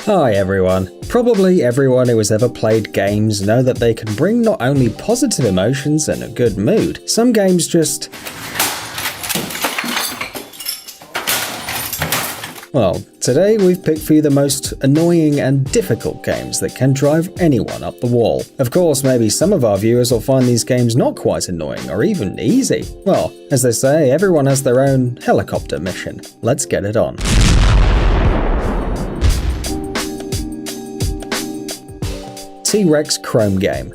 Hi everyone. Probably everyone who has ever played games know that they can bring not only positive emotions and a good mood, some games just... Well, today we've picked for you the most annoying and difficult games that can drive anyone up the wall. Of course, maybe some of our viewers will find these games not quite annoying or even easy. Well, as they say, everyone has their own helicopter mission. Let's get it on. T-Rex Chrome game.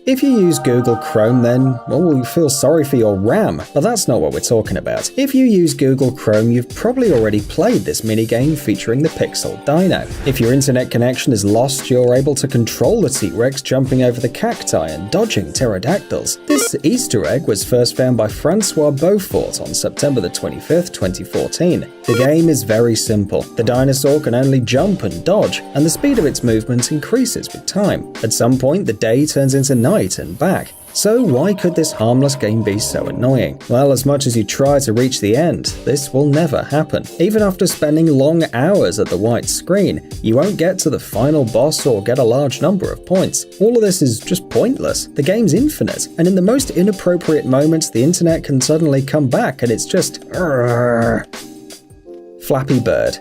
If you use Google Chrome then, well, you feel sorry for your RAM, but that's not what we're talking about. If you use Google Chrome, you've probably already played this minigame featuring the Pixel Dino. If your internet connection is lost, you're able to control the T-Rex jumping over the cacti and dodging pterodactyls. This Easter egg was first found by Francois Beaufort on September the 25th, 2014. The game is very simple. The dinosaur can only jump and dodge, and the speed of its movement increases with time. At some point, the day turns into night and back. So why could this harmless game be so annoying? Well, as much as you try to reach the end, this will never happen. Even after spending long hours at the white screen, you won't get to the final boss or get a large number of points. All of this is just pointless. The game's infinite, and in the most inappropriate moments, the internet can suddenly come back and it's just... Flappy Bird.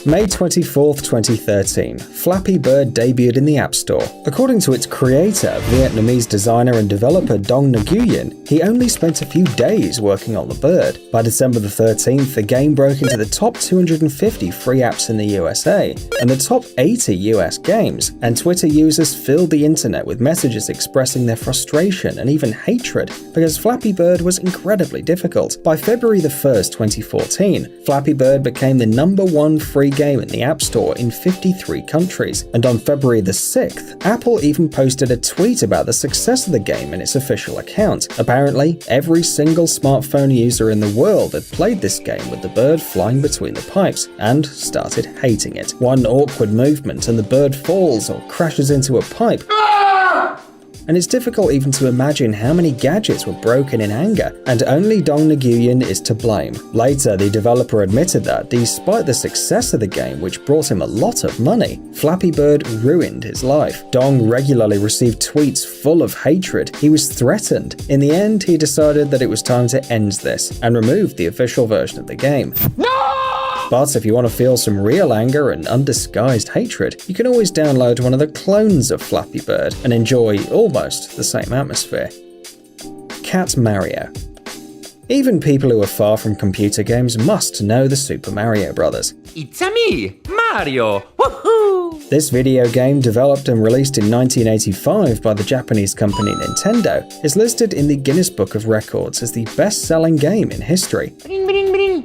May 24th, 2013, Flappy Bird debuted in the App Store. According to its creator, Vietnamese designer and developer Dong Nguyen, he only spent a few days working on the bird. By December the 13th, the game broke into the top 250 free apps in the USA and the top 80 US games, and Twitter users filled the internet with messages expressing their frustration and even hatred because Flappy Bird was incredibly difficult. By February the 1st, 2014, Flappy Bird became the #1 free game in the App Store in 53 countries, and on February the 6th, Apple even posted a tweet about the success of the game in its official account. Apparently, every single smartphone user in the world had played this game with the bird flying between the pipes and started hating it. One awkward movement and the bird falls or crashes into a pipe. And it's difficult even to imagine how many gadgets were broken in anger, and only Dong Nguyen is to blame. Later, the developer admitted that, despite the success of the game, which brought him a lot of money, Flappy Bird ruined his life. Dong regularly received tweets full of hatred. He was threatened. In the end, he decided that it was time to end this, and removed the official version of the game. No! But if you want to feel some real anger and undisguised hatred, you can always download one of the clones of Flappy Bird and enjoy almost the same atmosphere. Cat Mario. Even people who are far from computer games must know the Super Mario Bros. It's a me, Mario! Woohoo! This video game, developed and released in 1985 by the Japanese company Nintendo, is listed in the Guinness Book of Records as the best-selling game in history. Bring, bring, bring.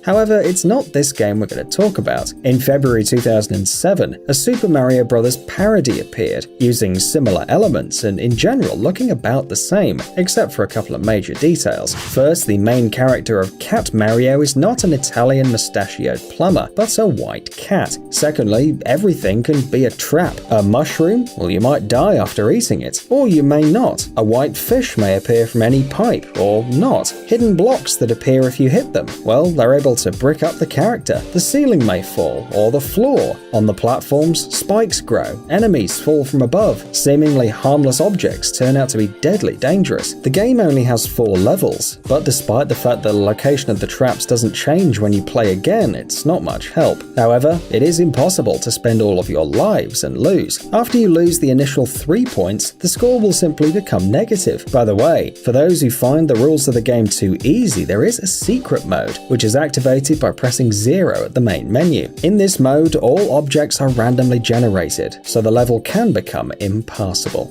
However, it's not this game we're going to talk about. In February 2007, a Super Mario Bros. Parody appeared, using similar elements and in general looking about the same, except for a couple of major details. First, the main character of Cat Mario is not an Italian mustachioed plumber, but a white cat. Secondly, everything can be a trap. A mushroom? Well, you might die after eating it. Or you may not. A white fish may appear from any pipe, or not. Hidden blocks that appear if you hit them. Well, they're able to brick up the character. The ceiling may fall, or the floor. On the platforms, spikes grow. Enemies fall from above. Seemingly harmless objects turn out to be deadly dangerous. The game only has 4 levels, but despite the fact that the location of the traps doesn't change when you play again, it's not much help. However, it is impossible to spend all of your lives and lose. After you lose the initial 3 points, the score will simply become negative. By the way, for those who find the rules of the game too easy, there is a secret mode, which is activated by pressing 0 at the main menu. In this mode, all objects are randomly generated, so the level can become impassable.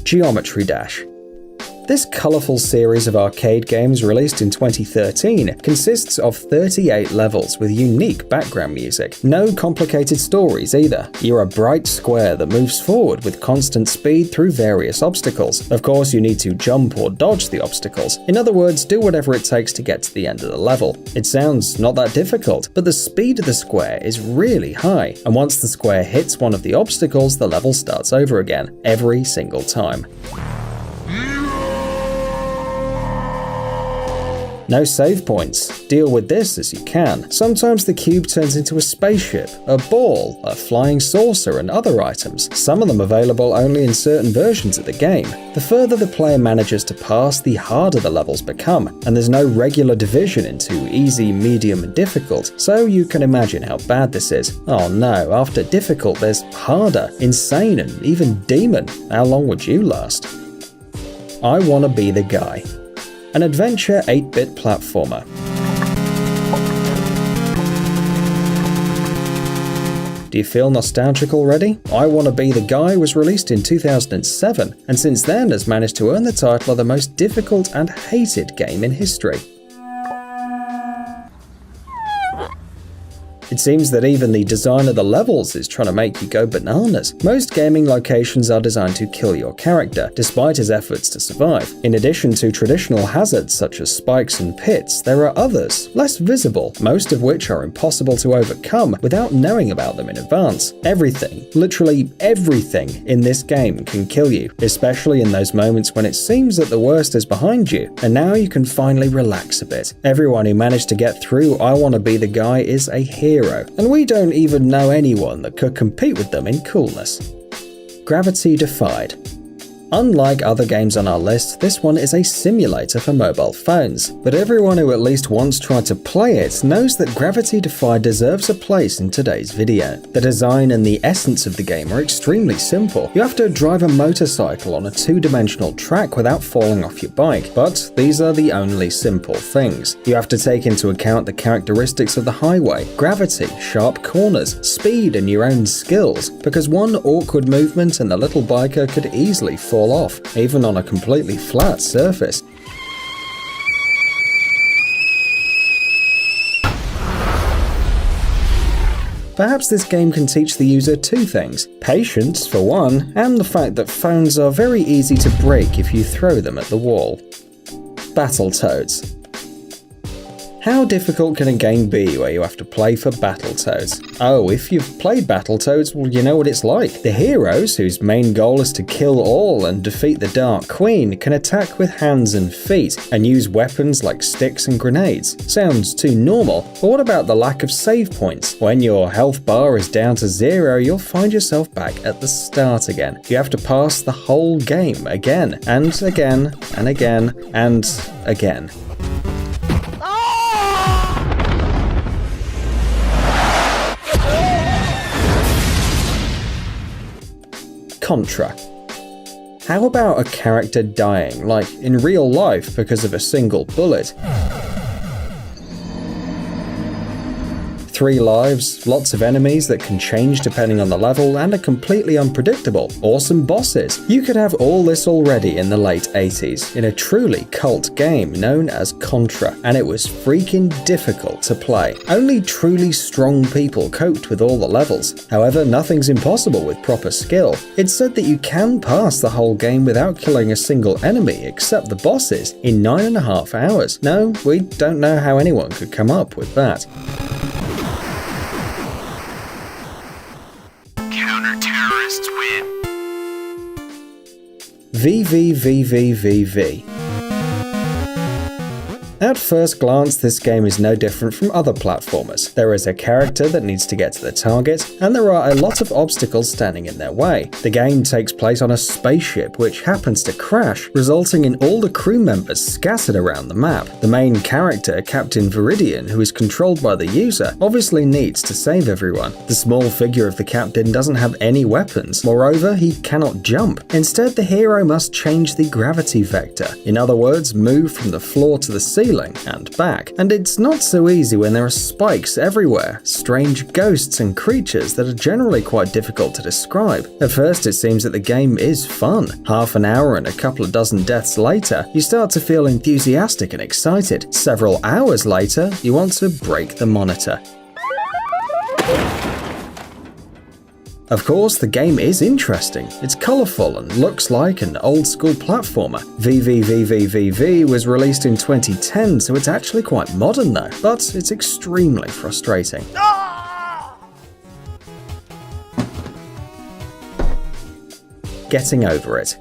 Geometry Dash. This colourful series of arcade games released in 2013 consists of 38 levels with unique background music. No complicated stories either. You're a bright square that moves forward with constant speed through various obstacles. Of course, you need to jump or dodge the obstacles. In other words, do whatever it takes to get to the end of the level. It sounds not that difficult, but the speed of the square is really high, and once the square hits one of the obstacles, the level starts over again, every single time. No save points. Deal with this as you can. Sometimes the cube turns into a spaceship, a ball, a flying saucer, and other items, some of them available only in certain versions of the game. The further the player manages to pass, the harder the levels become, and there's no regular division into easy, medium, and difficult, so you can imagine how bad this is. Oh no, after difficult there's harder, insane, and even demon. How long would you last? I Wanna Be the Guy. An adventure 8-bit platformer. Do you feel nostalgic already? I Wanna Be the Guy was released in 2007, and since then has managed to earn the title of the most difficult and hated game in history. It seems that even the design of the levels is trying to make you go bananas. Most gaming locations are designed to kill your character, despite his efforts to survive. In addition to traditional hazards such as spikes and pits, there are others, less visible, most of which are impossible to overcome without knowing about them in advance. Everything, literally everything in this game can kill you, especially in those moments when it seems that the worst is behind you, and now you can finally relax a bit. Everyone who managed to get through I Wanna Be the Guy is a hero, and we don't even know anyone that could compete with them in coolness. Gravity Defied. Unlike other games on our list, this one is a simulator for mobile phones, but everyone who at least once tried to play it knows that Gravity Defied deserves a place in today's video. The design and the essence of the game are extremely simple. You have to drive a motorcycle on a two-dimensional track without falling off your bike, but these are the only simple things. You have to take into account the characteristics of the highway, gravity, sharp corners, speed, and your own skills, because one awkward movement and the little biker could easily fall off, even on a completely flat surface. Perhaps this game can teach the user two things: patience, for one, and the fact that phones are very easy to break if you throw them at the wall. Battletoads. How difficult can a game be where you have to play for Battletoads? Oh, if you've played Battletoads, well, you know what it's like. The heroes, whose main goal is to kill all and defeat the Dark Queen, can attack with hands and feet, and use weapons like sticks and grenades. Sounds too normal, but what about the lack of save points? When your health bar is down to 0, you'll find yourself back at the start again. You have to pass the whole game again, and again, and again, and again. Contra. How about a character dying, like in real life, because of a single bullet? 3 lives, lots of enemies that can change depending on the level, and are completely unpredictable. Awesome bosses. You could have all this already in the late 80s, in a truly cult game known as Contra, and it was freaking difficult to play. Only truly strong people coped with all the levels. However, nothing's impossible with proper skill. It's said that you can pass the whole game without killing a single enemy, except the bosses, in 9.5 hours. No, we don't know how anyone could come up with that. Counter-terrorists win. VVVVVV. At first glance, this game is no different from other platformers. There is a character that needs to get to the target, and there are a lot of obstacles standing in their way. The game takes place on a spaceship which happens to crash, resulting in all the crew members scattered around the map. The main character, Captain Viridian, who is controlled by the user, obviously needs to save everyone. The small figure of the captain doesn't have any weapons. Moreover, he cannot jump. Instead, the hero must change the gravity vector. In other words, move from the floor to the ceiling and back. And it's not so easy when there are spikes everywhere, strange ghosts and creatures that are generally quite difficult to describe. At first it seems that the game is fun. Half an hour and a couple of dozen deaths later, you start to feel enthusiastic and excited. Several hours later, you want to break the monitor. Of course, the game is interesting. It's colourful and looks like an old-school platformer. VVVVVV was released in 2010, so it's actually quite modern though, but it's extremely frustrating. Getting over it.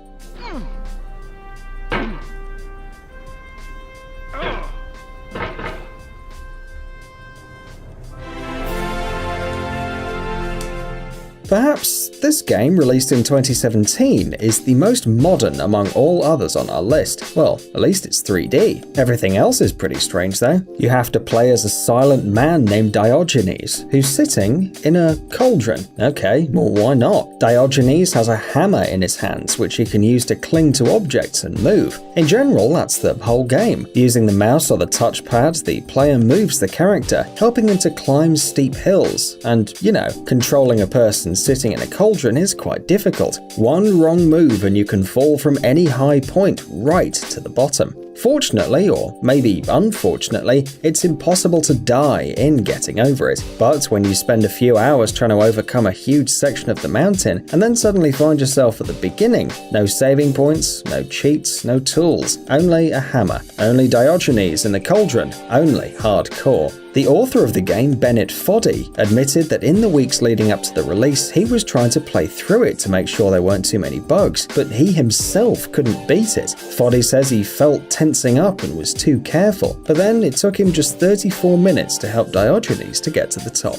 Perhaps this game, released in 2017, is the most modern among all others on our list. Well, at least it's 3D. Everything else is pretty strange though. You have to play as a silent man named Diogenes, who's sitting in a cauldron. Okay, well why not? Diogenes has a hammer in his hands, which he can use to cling to objects and move. In general, that's the whole game. Using the mouse or the touchpad, the player moves the character, helping them to climb steep hills. And, you know, controlling a person sitting in a cauldron is quite difficult. One wrong move and you can fall from any high point right to the bottom. Fortunately, or maybe unfortunately, it's impossible to die in getting over it. But when you spend a few hours trying to overcome a huge section of the mountain and then suddenly find yourself at the beginning, no saving points, no cheats, no tools, only a hammer, only Diogenes in the cauldron, only hardcore. The author of the game, Bennett Foddy, admitted that in the weeks leading up to the release, he was trying to play through it to make sure there weren't too many bugs, but he himself couldn't beat it. Foddy says he felt tensing up and was too careful, but then it took him just 34 minutes to help Diogenes to get to the top.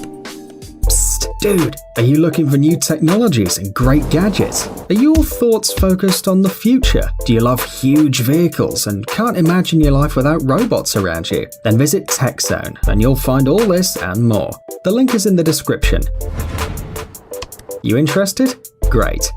Psst, dude, are you looking for new technologies and great gadgets? Are your thoughts focused on the future? Do you love huge vehicles and can't imagine your life without robots around you? Then visit TechZone and you'll find all this and more. The link is in the description. You interested? Great.